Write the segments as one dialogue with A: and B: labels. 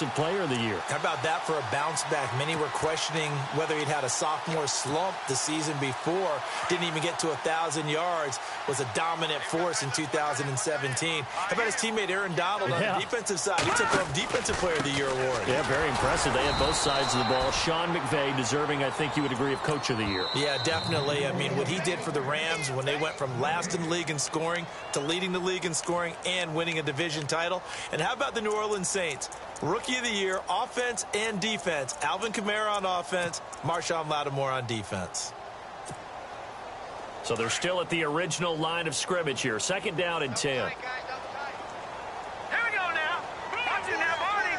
A: Defensive Player of the Year.
B: How about that for a bounce back? Many were questioning whether he'd had a sophomore slump the season before. Didn't even get to 1,000 yards. Was a dominant force in 2017. How about his teammate Aaron Donald on the defensive side? He took home Defensive Player of the Year award.
A: Yeah, very impressive. They had both sides of the ball. Sean McVay deserving, I think you would agree, of Coach of the Year.
B: Yeah, definitely. I mean, what he did for the Rams when they went from last in the league in scoring to leading the league in scoring and winning a division title. And how about the New Orleans Saints? Rookie of the Year, offense and defense. Alvin Kamara on offense, Marshawn Lattimore on defense.
A: So they're still at the original line of scrimmage here. 2nd down and 10.
C: Here we go now. Watch it now, Barney.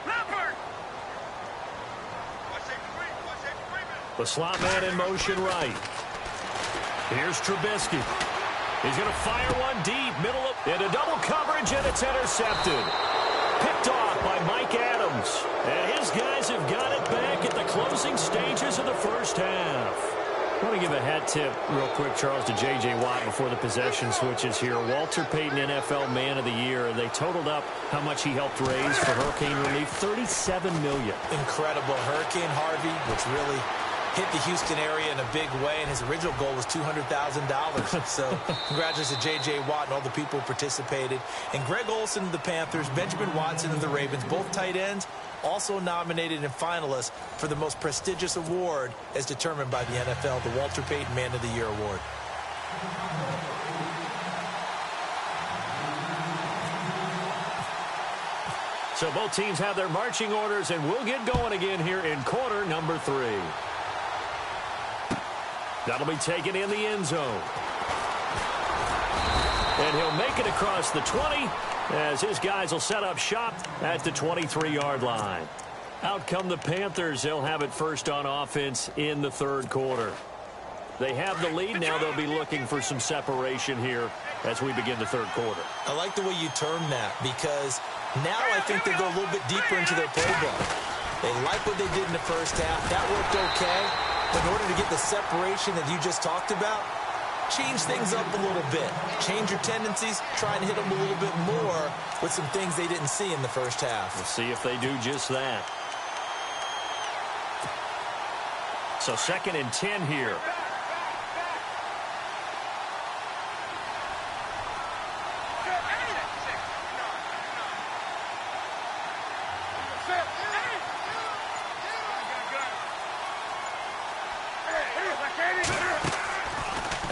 C: Leopard.
A: The slot man in motion right. Here's Trubisky. He's going to fire one deep, middle of, into double coverage, and it's intercepted. Picked off by Mike Adams. And his guys have got it back at the closing stages of the first half. I want to give a hat tip real quick, Charles, to J.J. Watt before the possession switches here. Walter Payton, NFL Man of the Year. They totaled up how much he helped raise for hurricane relief, $37 million.
B: Incredible. Hurricane Harvey, which really hit the Houston area in a big way, and his original goal was $200,000. So congratulations to J.J. Watt and all the people who participated. And Greg Olsen of the Panthers, Benjamin Watson of the Ravens, both tight ends, also nominated and finalists for the most prestigious award as determined by the NFL, the Walter Payton Man of the Year Award.
A: So both teams have their marching orders, and we'll get going again here in quarter number 3. That'll be taken in the end zone. And he'll make it across the 20 as his guys will set up shop at the 23-yard line. Out come the Panthers. They'll have it first on offense in the 3rd quarter. They have the lead. Now they'll be looking for some separation here as we begin the 3rd quarter.
B: I like the way you term that because now I think they go a little bit deeper into their playbook. They like what they did in the first half. That worked okay. But in order to get the separation that you just talked about, change things up a little bit. Change your tendencies. Try and hit them a little bit more with some things they didn't see in the first half.
A: We'll see if they do just that. So 2nd and 10 here.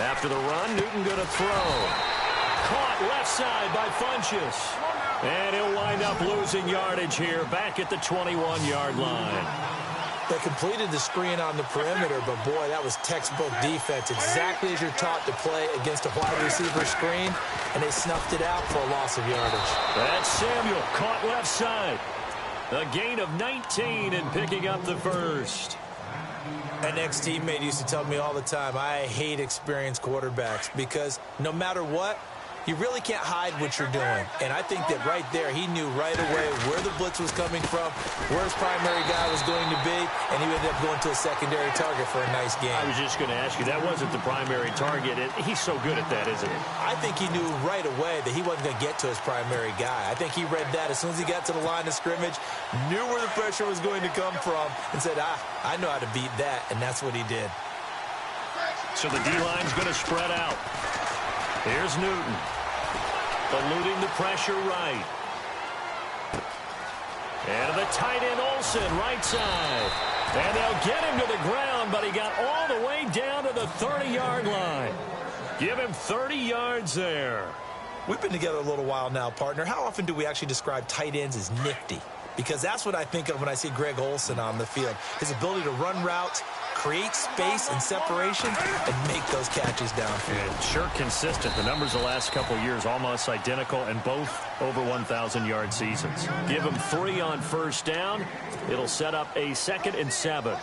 A: After the run, Newton going to throw. Caught left side by Funchess. And he'll wind up losing yardage here back at the 21-yard line.
B: They completed the screen on the perimeter, but boy, that was textbook defense. Exactly as you're taught to play against a wide receiver screen, and they snuffed it out for a loss of yardage.
A: That's Samuel, caught left side. A gain of 19 and picking up the first.
B: An ex-teammate used to tell me all the time, I hate experienced quarterbacks because no matter what, you really can't hide what you're doing. And I think that right there, he knew right away where the blitz was coming from, where his primary guy was going to be, and he ended up going to a secondary target for a nice game.
A: I was just going to ask you, that wasn't the primary target. He's so good at that, isn't he?
B: I think he knew right away that he wasn't going to get to his primary guy. I think he read that as soon as he got to the line of scrimmage, knew where the pressure was going to come from, and said, I know how to beat that, and that's what he did.
A: So the D-line's going to spread out. Here's Newton. Eluding the pressure right. And the tight end Olsen, right side. And they'll get him to the ground, but he got all the way down to the 30-yard line. Give him 30 yards there.
B: We've been together a little while now, partner. How often do we actually describe tight ends as nifty? Because that's what I think of when I see Greg Olsen on the field. His ability to run routes, create space and separation, and make those catches downfield.
A: And sure consistent. The numbers the last couple years almost identical, and both over 1,000-yard seasons. Give him 3 on first down. It'll set up a 2nd and 7.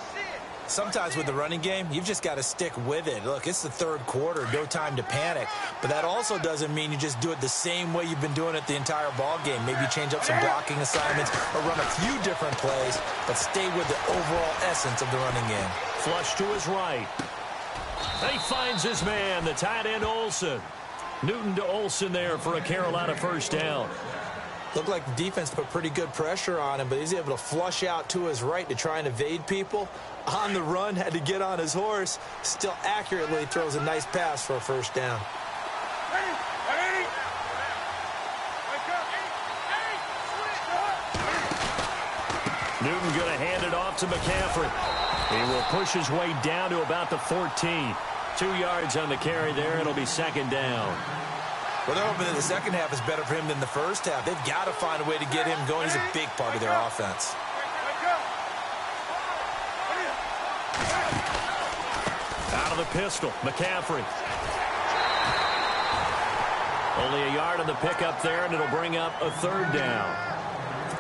B: Sometimes with the running game, you've just got to stick with it. Look, it's the 3rd quarter, no time to panic. But that also doesn't mean you just do it the same way you've been doing it the entire ball game. Maybe change up some blocking assignments or run a few different plays, but stay with the overall essence of the running game.
A: Flush to his right. He finds his man, the tight end Olsen. Newton to Olsen there for a Carolina first down.
B: Looked like the defense put pretty good pressure on him, but he's able to flush out to his right to try and evade people. On the run, had to get on his horse. Still accurately throws a nice pass for a first down.
A: Newton going to hand it off to McCaffrey. He will push his way down to about the 14. 2 yards on the carry there. It'll be second down.
B: Well, they're hoping that the second half is better for him than the first half. They've got to find a way to get him going. He's a big part of their offense.
A: Out of the pistol, McCaffrey. Only a yard on the pickup there, and it'll bring up a third down.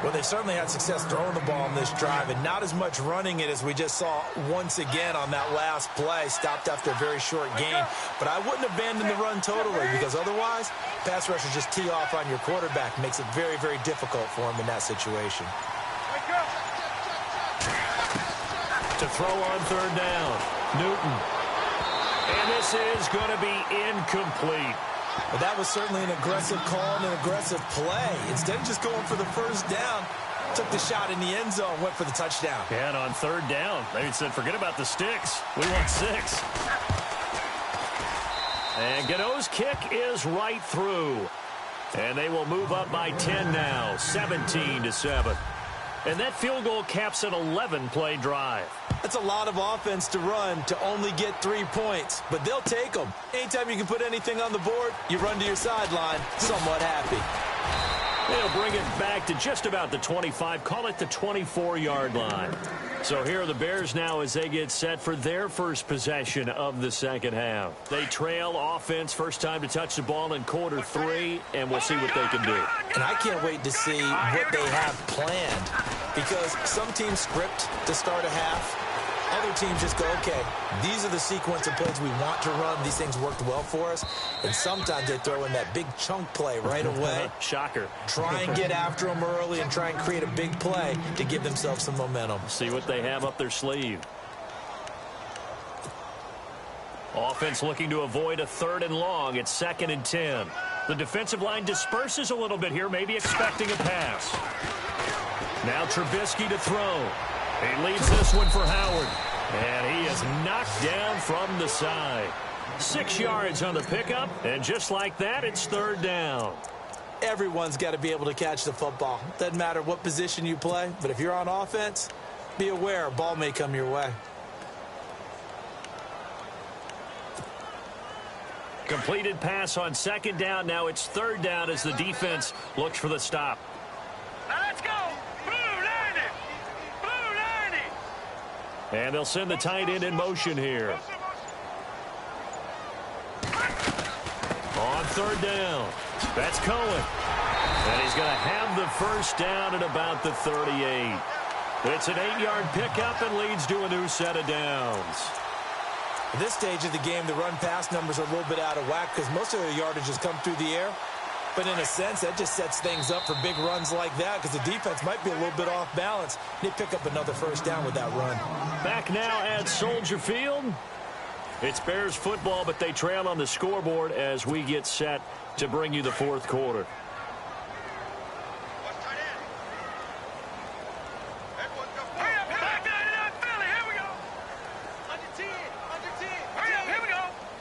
B: Well, they certainly had success throwing the ball on this drive, and not as much running it as we just saw once again on that last play. Stopped after a very short gain. But I wouldn't abandon the run totally, because otherwise, pass rushers just tee off on your quarterback. Makes it very, very difficult for him in that situation.
A: To throw on third down, Newton. And this is going to be incomplete.
B: But that was certainly an aggressive call and an aggressive play. Instead of just going for the first down, took the shot in the end zone, went for the touchdown.
A: And on third down, they said, forget about the sticks. We want 6. And Gano's kick is right through. And they will move up by 10 now, 17-7. And that field goal caps an 11-play drive.
B: That's a lot of offense to run to only get 3 points, but they'll take them. Anytime you can put anything on the board, you run to your sideline, somewhat happy.
A: They'll bring it back to just about the 25, call it the 24-yard line. So here are the Bears now as they get set for their first possession of the second half. They trail offense, first time to touch the ball in quarter 3, and we'll see what they can do.
B: And I can't wait to see what they have planned, because some teams script to start a half. Other teams just go, okay, these are the sequence of plays we want to run. These things worked well for us. And sometimes they throw in that big chunk play right away.
A: Shocker.
B: Try and get after them early and try and create a big play to give themselves some momentum.
A: See what they have up their sleeve. Offense looking to avoid a 3rd and long. It's 2nd and 10. The defensive line disperses a little bit here, maybe expecting a pass. Now Trubisky to throw. He leaves this one for Howard. And he is knocked down from the side. 6 yards on the pickup, and just like that, it's 3rd down.
B: Everyone's got to be able to catch the football. Doesn't matter what position you play, but if you're on offense, be aware a ball may come your way.
A: Completed pass on 2nd down. Now it's 3rd down as the defense looks for the stop.
C: Now let's go. Blue 90. Blue 90.
A: And they'll send the tight end in motion here. On 3rd down. That's Cohen. And he's going to have the first down at about the 38. It's an 8-yard pickup and leads to a new set of downs.
B: At this stage of the game, the run-pass numbers are a little bit out of whack because most of the yardage has come through the air. But in a sense, that just sets things up for big runs like that because the defense might be a little bit off balance. They pick up another first down with that run.
A: Back now at Soldier Field. It's Bears football, but they trail on the scoreboard as we get set to bring you the 4th quarter.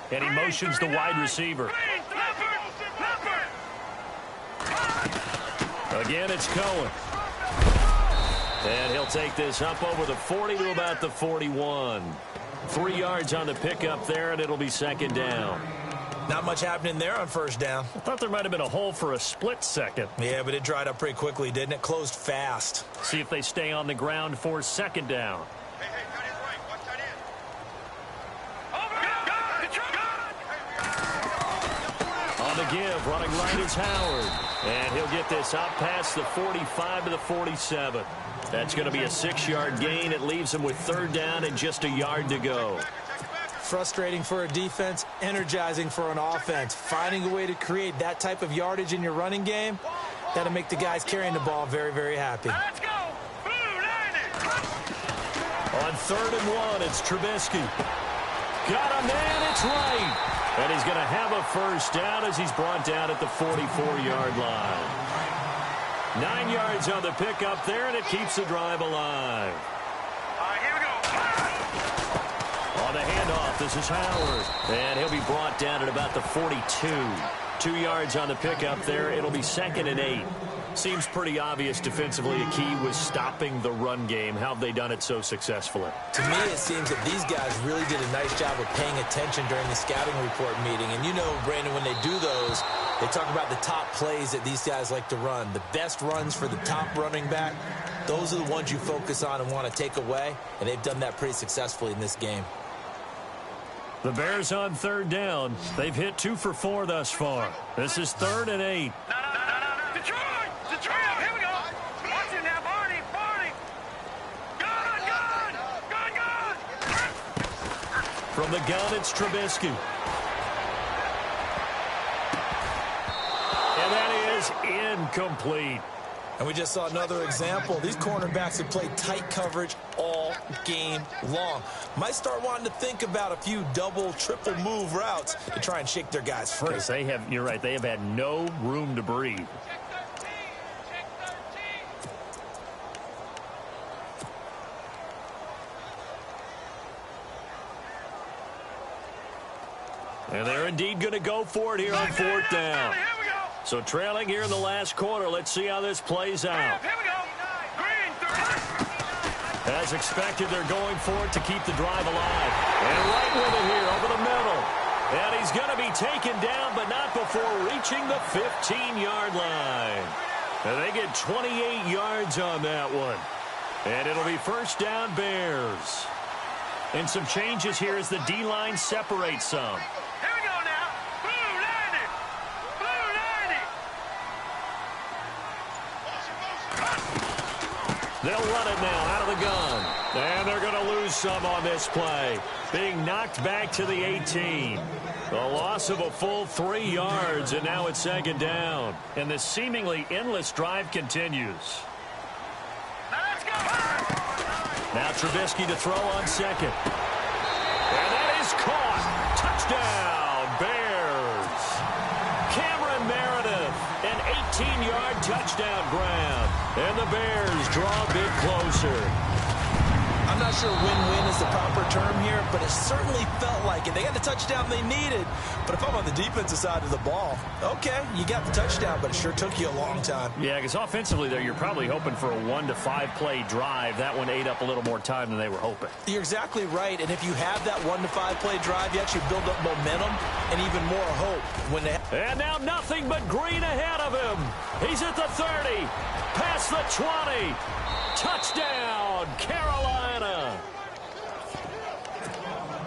A: And he motions the wide receiver. Again, it's Cohen. And he'll take this up over the 40 to about the 41. 3 yards on the pickup there, and it'll be 2nd down.
B: Not much happening there on first down.
A: I thought there might have been a hole for a split second.
B: Yeah, but it dried up pretty quickly, didn't it? Closed fast.
A: See if they stay on the ground for 2nd down. On the give, running right is Howard. And he'll get this out past the 45 to the 47. That's going to be a 6-yard gain. It leaves him with 3rd down and just a yard to go.
B: Frustrating for a defense, energizing for an offense. Finding a way to create that type of yardage in your running game, that'll make the guys carrying the ball very, very happy.
C: Let's go. Blue 90.
A: On 3rd and 1, it's Trubisky. Got a man, it's right. And he's going to have a first down as he's brought down at the 44-yard line. 9 yards on the pickup there, and it keeps the drive alive.
C: All right, here we go.
A: On the handoff, this is Howard. And he'll be brought down at about the 42. 2 yards on the pickup there. It'll be 2nd and 8. Seems pretty obvious defensively a key was stopping the run game. How have they done it so successfully?
B: To me, it seems that these guys really did a nice job of paying attention during the scouting report meeting. And you know, Brandon, when they do those, they talk about the top plays that these guys like to run. The best runs for the top running back, those are the ones you focus on and want to take away. And they've done that pretty successfully in this game.
A: The Bears on 3rd down. They've hit 2 for 4 thus far. This is 3rd and 8.
C: No. Detroit! Detroit! Here we go! Watch it now, Barney! Gun!
A: From the gun, it's Trubisky. And that is incomplete.
B: And we just saw another example. These cornerbacks have played tight coverage all game long. Might start wanting to think about a few double, triple move routes to try and shake their guys free.
A: Yes, you're right, they have had no room to breathe. And they're indeed going to go for it here on 4th down. So trailing here in the last quarter. Let's see how this plays out.
C: Here we go! Green,
A: As expected, they're going for it to keep the drive alive. And right with it here over the middle. And he's going to be taken down, but not before reaching the 15-yard line. And they get 28 yards on that one. And it'll be 1st down Bears. And some changes here as the D-line separates some.
C: Here we go now. Blue 90. Blue 90.
A: They'll run it now out of the gun. And they're going to lose some on this play. Being knocked back to the 18. A loss of a full 3 yards, and now it's 2nd down. And this seemingly endless drive continues.
C: Now let's go.
A: Now Trubisky to throw on 2nd. And that is caught. Touchdown, Bears. Cameron Meredith, an 18-yard touchdown grab. And the Bears draw a bit closer.
B: I'm not sure win-win is the proper term here, but it certainly felt like it. They got the touchdown they needed, but if I'm on the defensive side of the ball, okay, you got the touchdown, but it sure took you a long time.
A: Yeah, because offensively there, you're probably hoping for a 1 to 5 play drive. That one ate up a little more time than they were hoping.
B: You're exactly right, and if you have that 1 to 5 play drive, you actually build up momentum and even more hope when they...
A: And now nothing but green ahead of him. He's at the 30, past the 20. Touchdown, Carolina.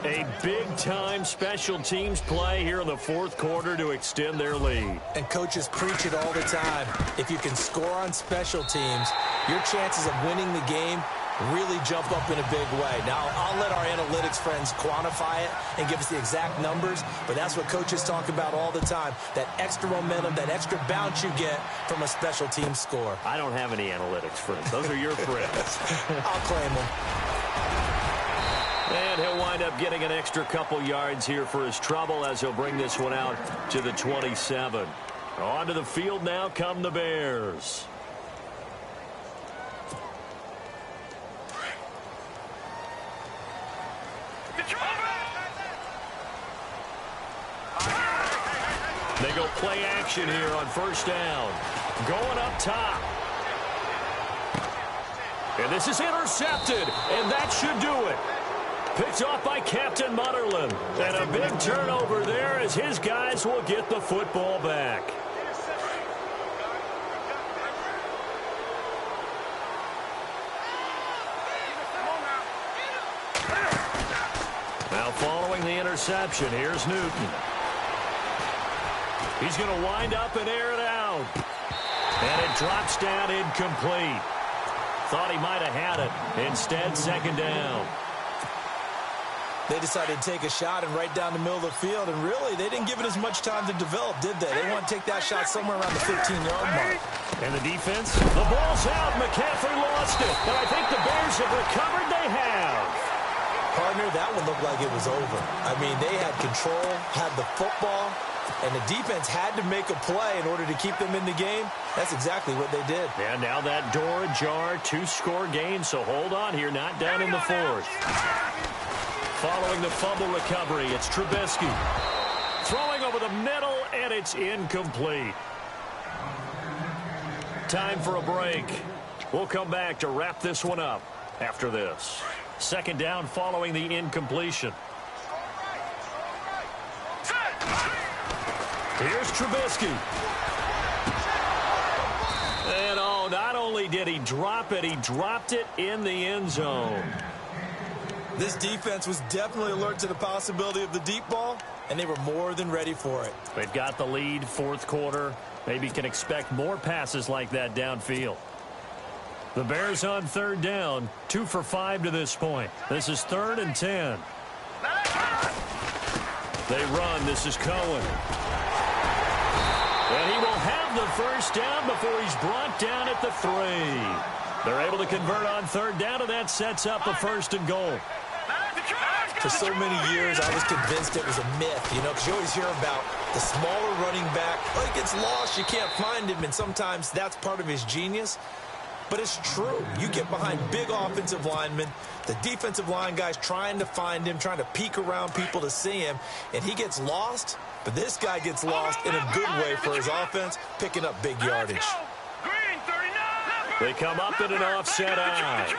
A: A big-time special teams play here in the 4th quarter to extend their lead.
B: And coaches preach it all the time. If you can score on special teams, your chances of winning the game really jump up in a big way. Now, I'll let our analytics friends quantify it and give us the exact numbers, but that's what coaches talk about all the time, that extra momentum, that extra bounce you get from a special team score.
A: I don't have any analytics friends. Those are your friends.
B: I'll claim them.
A: And he'll wind up getting an extra couple yards here for his trouble as he'll bring this one out to the 27. Onto the field now come the Bears. They go play action here on 1st down. Going up top. And this is intercepted, and that should do it. Picked off by Captain Mutterland. And a big turnover there as his guys will get the football back. Now following the interception, here's Newton. He's going to wind up and air it out. And it drops down incomplete. Thought he might have had it. Instead, 2nd down.
B: They decided to take a shot and right down the middle of the field, and really, they didn't give it as much time to develop, did they? They want to take that shot somewhere around the 15-yard mark.
A: And the defense? The ball's out. McCaffrey lost it. But I think the Bears have recovered. They have.
B: Partner, that one looked like it was over. I mean, they had control, had the football, and the defense had to make a play in order to keep them in the game. That's exactly what they did.
A: And now that door ajar, 2-score game, so hold on here, not down in the fourth. Following the fumble recovery, it's Trubisky. Throwing over the middle, and it's incomplete. Time for a break. We'll come back to wrap this one up after this. Second down following the incompletion. Here's Trubisky. And oh, not only did he drop it, he dropped it in the end zone.
B: This defense was definitely alert to the possibility of the deep ball, and they were more than ready for it.
A: They've got the lead, fourth quarter. Maybe can expect more passes like that downfield. The Bears on third down, 2 for 5 to this point. This is 3rd and 10. They run. This is Cohen. And he will have the first down before he's brought down at the 3. They're able to convert on third down, and that sets up a 1st and goal.
B: For so many years, I was convinced it was a myth, you know, because you always hear about the smaller running back. Oh, he gets lost, you can't find him, and sometimes that's part of his genius. But it's true. You get behind big offensive linemen, the defensive line guys trying to find him, trying to peek around people to see him, and he gets lost. But this guy gets lost in a good way for his offense, picking up big yardage.
A: They come up in an offset eye.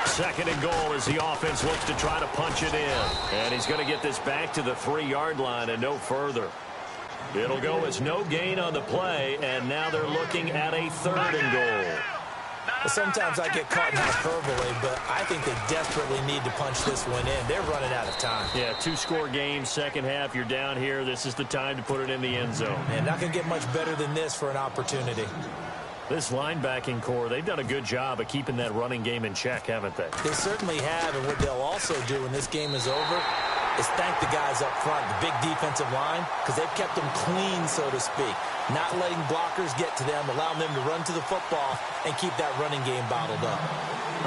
A: Second and goal as the offense looks to try to punch it in. And he's going to get this back to the 3-yard line and no further. It'll go as no gain on the play, and now they're looking at a 3rd and goal.
B: Sometimes I get caught in hyperbole, but I think they desperately need to punch this one in. They're running out of time.
A: Yeah, 2-score game, second half. You're down here. This is the time to put it in the end zone.
B: And not going to get much better than this for an opportunity.
A: This linebacking core, they've done a good job of keeping that running game in check, haven't they?
B: They certainly have, and what they'll also do when this game is over is thank the guys up front, the big defensive line, because they've kept them clean, so to speak. Not letting blockers get to them, allowing them to run to the football and keep that running game bottled up.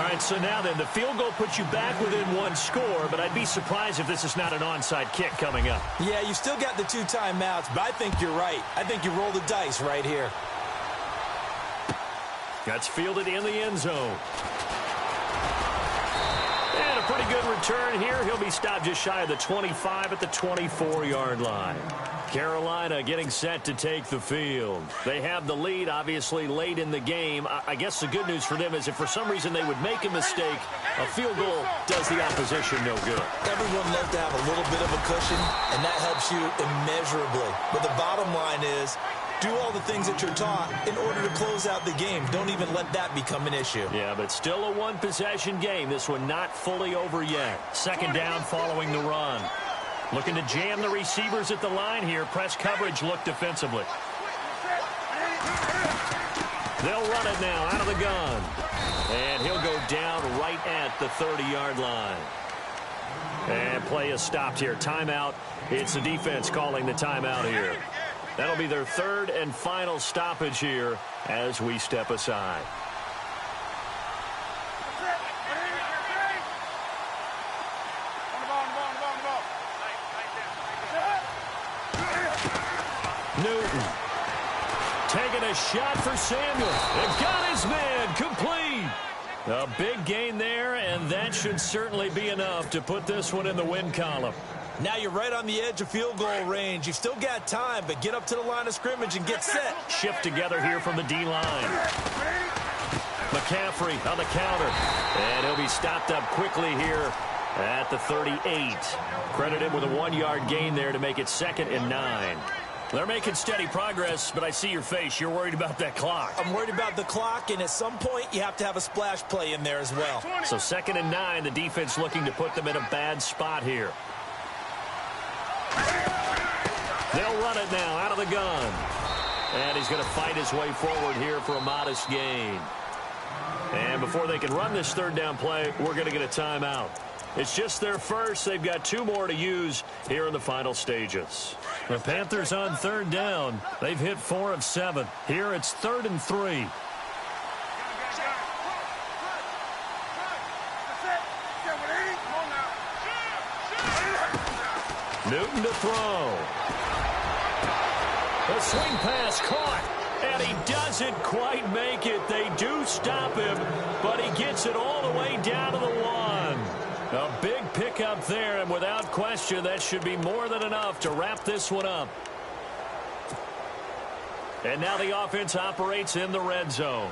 A: All right, so now then, the field goal puts you back within 1 score, but I'd be surprised if this is not an onside kick coming up.
B: Yeah, you still got the 2 timeouts, but I think you're right. I think you roll the dice right here.
A: That's fielded in the end zone. And a pretty good return here. He'll be stopped just shy of the 25 at the 24-yard line. Carolina getting set to take the field. They have the lead, obviously, late in the game. I guess the good news for them is if for some reason they would make a mistake, a field goal does the opposition no good.
B: Everyone loves to have a little bit of a cushion, and that helps you immeasurably. But the bottom line is, do all the things that you're taught in order to close out the game. Don't even let that become an issue.
A: Yeah, but still a one-possession game. This one not fully over yet. Second down following the run. Looking to jam the receivers at the line here. Press coverage look defensively. They'll run it now out of the gun. And he'll go down right at the 30-yard line. And play is stopped here. Timeout. It's the defense calling the timeout here. That'll be their 3rd and final stoppage here as we step aside. Newton taking a shot for Samuel. They've got his man complete. A big gain there, and that should certainly be enough to put this one in the win column.
B: Now you're right on the edge of field goal range. You've still got time, but get up to the line of scrimmage and get set.
A: Shift together here from the D-line. McCaffrey on the counter. And he'll be stopped up quickly here at the 38. Credited with a 1-yard gain there to make it 2nd and 9. They're making steady progress, but I see your face. You're worried about that clock.
B: I'm worried about the clock, and at some point you have to have a splash play in there as well.
A: So 2nd and 9, the defense looking to put them in a bad spot here. They'll run it now out of the gun. And he's going to fight his way forward here for a modest gain. And before they can run this 3rd down play, we're going to get a timeout. It's just their first. They've got 2 more to use here in the final stages. The Panthers on 3rd down. They've hit 4 of 7. Here it's 3rd and 3. Newton to throw. The swing pass caught, and he doesn't quite make it. They do stop him, but he gets it all the way down to the 1. A big pickup there, and without question, that should be more than enough to wrap this one up. And now the offense operates in the red zone.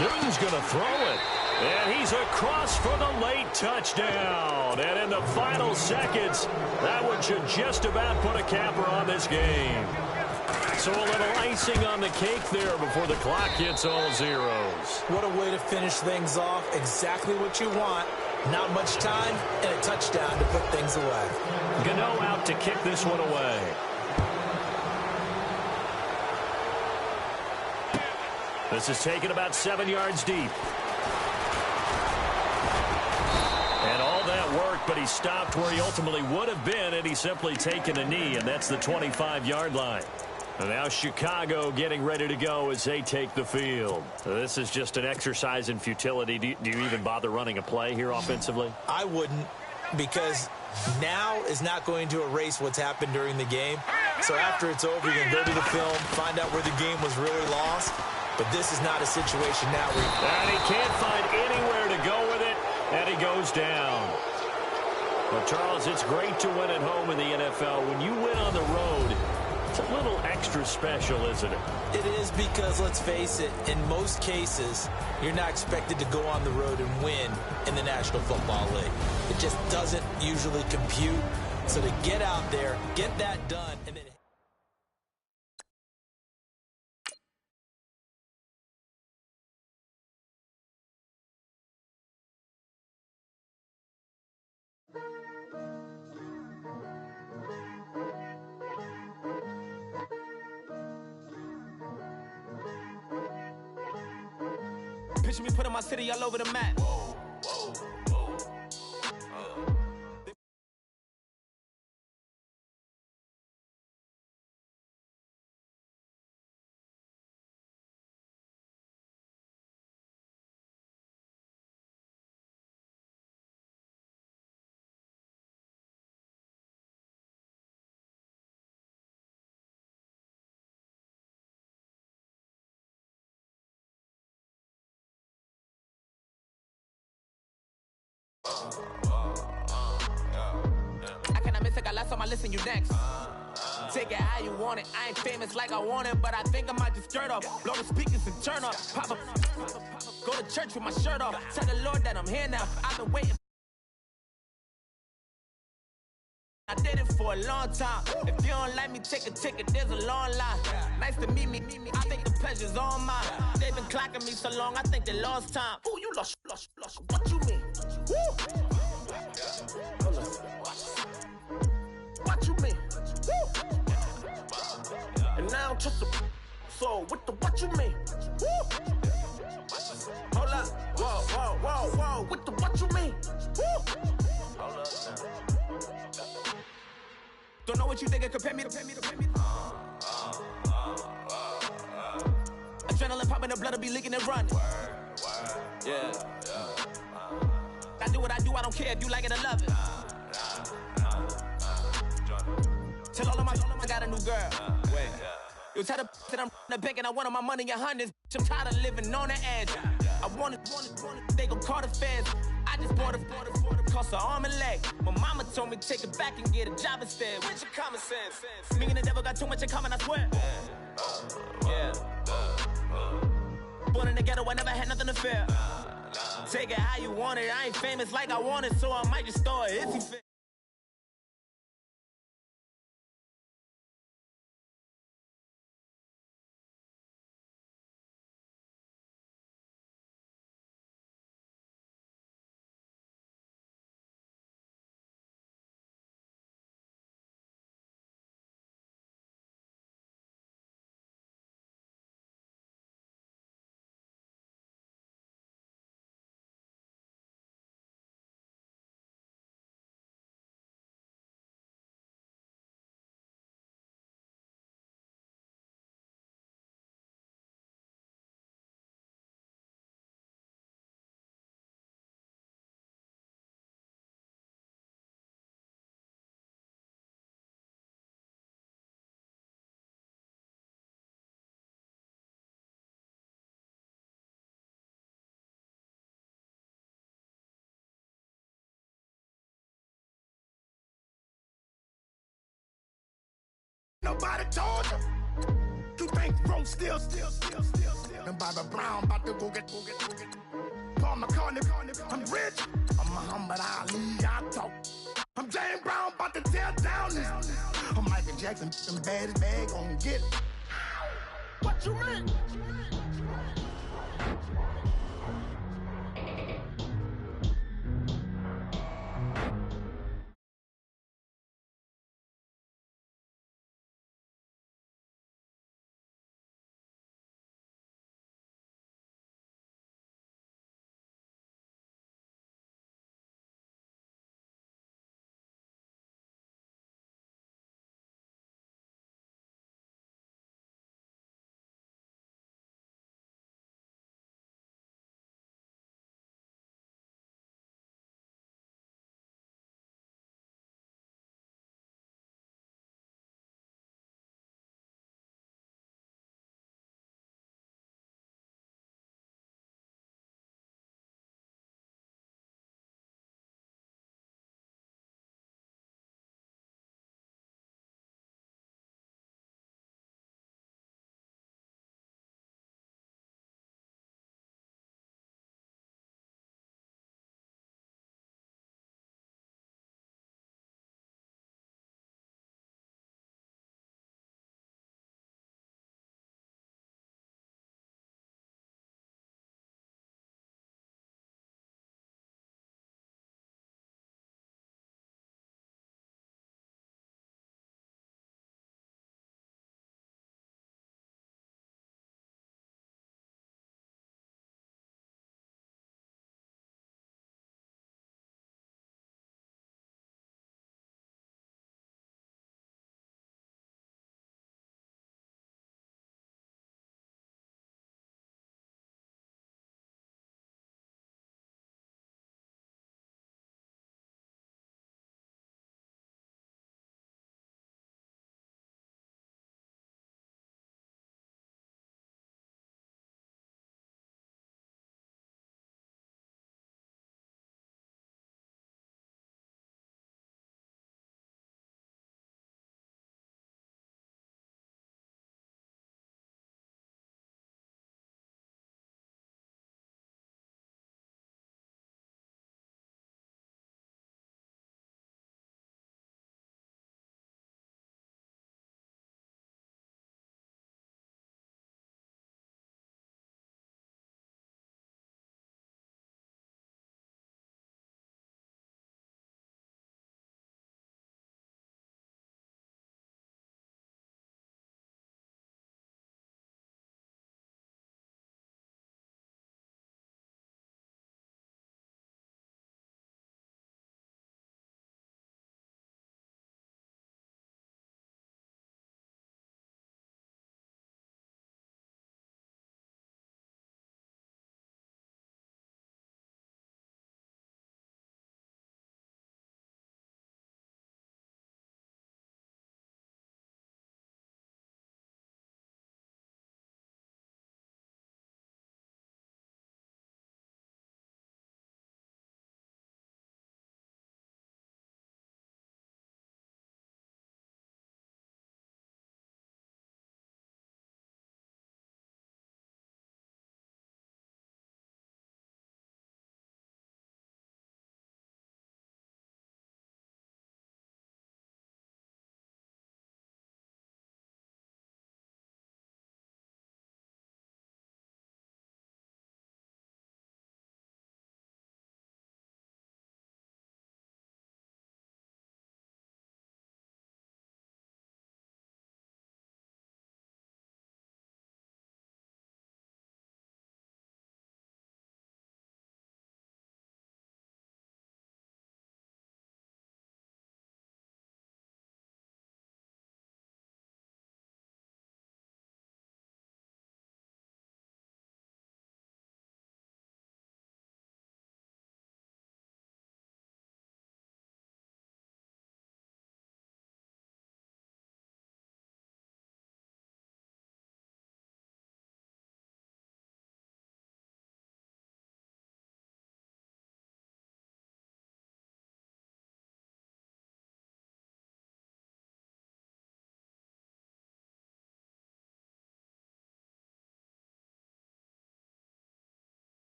A: Newton's going to throw it. And he's across for the late touchdown. And in the final seconds, that one should just about put a capper on this game. So a little icing on the cake there before the clock hits all zeros.
B: What a way to finish things off. Exactly what you want. Not much time and a touchdown to put things away.
A: Gano out to kick this one away. This is taken about 7 yards deep. And all that work, but he stopped where he ultimately would have been had he simply taken a knee, and that's the 25-yard line. And now Chicago getting ready to go as they take the field. This is just an exercise in futility. Do you even bother running a play here offensively?
B: I wouldn't, because now is not going to erase what's happened during the game. So after it's over, you can go to the film, find out where the game was really lost. But this is not a situation now where
A: and he can't find anywhere to go with it, and he goes down. Well, Charles, it's great to win at home in the NFL. When you win on the road, it's a little extra special, isn't it?
B: It is, because, let's face it, in most cases, you're not expected to go on the road and win in the National Football League. It just doesn't usually compute. So to get out there, get that done, and then...
D: Picture me putting my city all over the map. I cannot miss it, got last on my list and you next. Take it how you want it. I ain't famous like I want it, but I think I might just stir off. Blow the speakers and turn up. Pop up. Go to church with my shirt off. Tell the Lord that I'm here now. I've been waiting. I did it for a long time. If you don't like me, take a ticket. There's a long line. Nice to meet me. I think the pleasure's all mine. They've been clocking me so long, I think they lost time. Ooh, you lost. What you mean? Woo! What you mean? Woo! And now I'm just a so what you mean? Woo! Hold up. Whoa. What you mean? Woo! Hold up now. Don't know what you think, compare me to. Adrenaline popping, the blood will be leaking and running. Yeah. I do what I do, I don't care if you like it or love it. Tell all of my I got a new girl. Wait. You tell the that I'm the bank and I want all my money in hundreds. I'm tired of living on the edge. I want it. They gon' call the feds. I just bought a cost an arm and leg. My mama told me take it back and get a job instead. Where's your common sense? Me and the devil got too much in common, I swear. Yeah. Born in the ghetto, I never had nothing to fear. Take it how you want it. I ain't famous like I want it, so I might just throw it if you fit.
E: Nobody told you. You think from still. And Bobby Brown about to go get. Paul McCartney, I'm rich. I'm Muhammad Ali, I talk. I'm James Brown about to tear down this. I'm Michael Jackson, them baddest bag gon' get it. What you mean?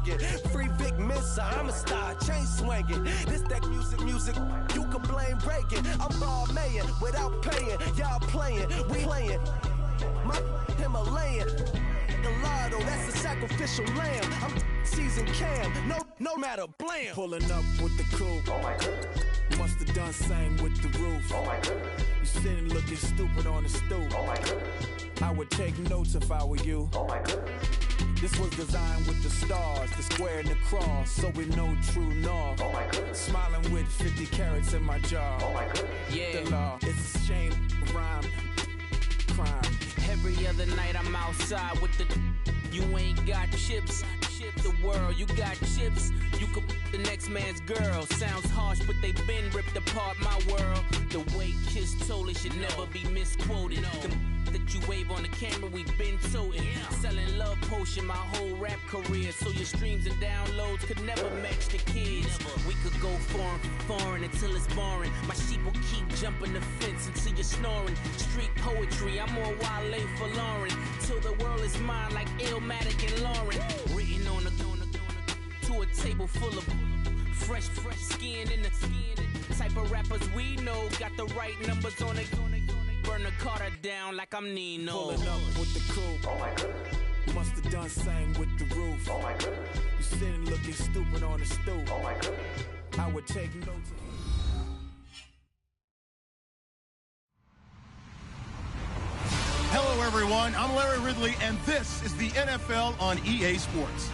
D: singing. Free Vic Mensa, I'm a star, chain swinging. This that music, you can blame Reagan. I'm ball mayin' without paying. Y'all playing, we playing. My Himalayan. Gallardo, that's a sacrificial lamb. I'm seasoned Cam, no matter, blam.
F: Pulling up with the coupe. Oh my goodness. Must have done same with the roof. Oh my goodness. You sitting looking stupid on the stoop. Oh my goodness. I would take notes if I were you. Oh my goodness. This was designed with the stars, the square and the cross, so we know true north. Oh my goodness. Smiling with 50 carats in my jaw. Oh my goodness.
D: Yeah.
F: The law, it's a shame, rhyme, crime.
D: Every other night I'm outside with the you ain't got chips. The world, you got chips. You could the next man's girl. Sounds harsh, but they been ripped apart my world. The way Kiss told it should never be misquoted. The that you wave on the camera, we been toting. Selling love potion my whole rap career. So your streams and downloads could never match the kids. We could go foreign until it's boring. My sheep will keep jumping the fence until you're snoring. Street poetry, I'm more Wale for Lauren. Till the world is mine like Illmatic and Lauren. Written on to a table full of fresh skin in the type of rappers we know. Got the right numbers on it. Burn the Carter down like I'm Nino.
F: Pulling up with the coupe. Oh my goodness. Must have done same with the roof. Oh my goodness. You sitting looking stupid on the stoop. Oh my goodness. I would take notes.
G: Hello, everyone. I'm Larry Ridley, and this is the NFL on EA Sports.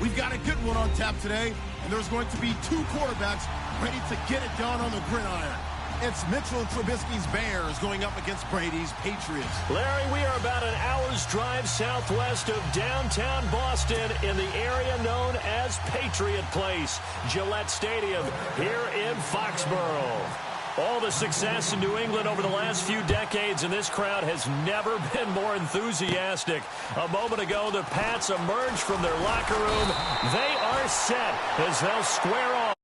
G: We've got a good one on tap today, and there's going to be two quarterbacks ready to get it done on the gridiron. It's Mitchell Trubisky's Bears going up against Brady's Patriots.
A: Larry, we are about an hour's drive southwest of downtown Boston in the area known as Patriot Place, Gillette Stadium here in Foxborough. All the success in New England over the last few decades, and this crowd has never been more enthusiastic. A moment ago, the Pats emerged from their locker room. They are set as they'll square off.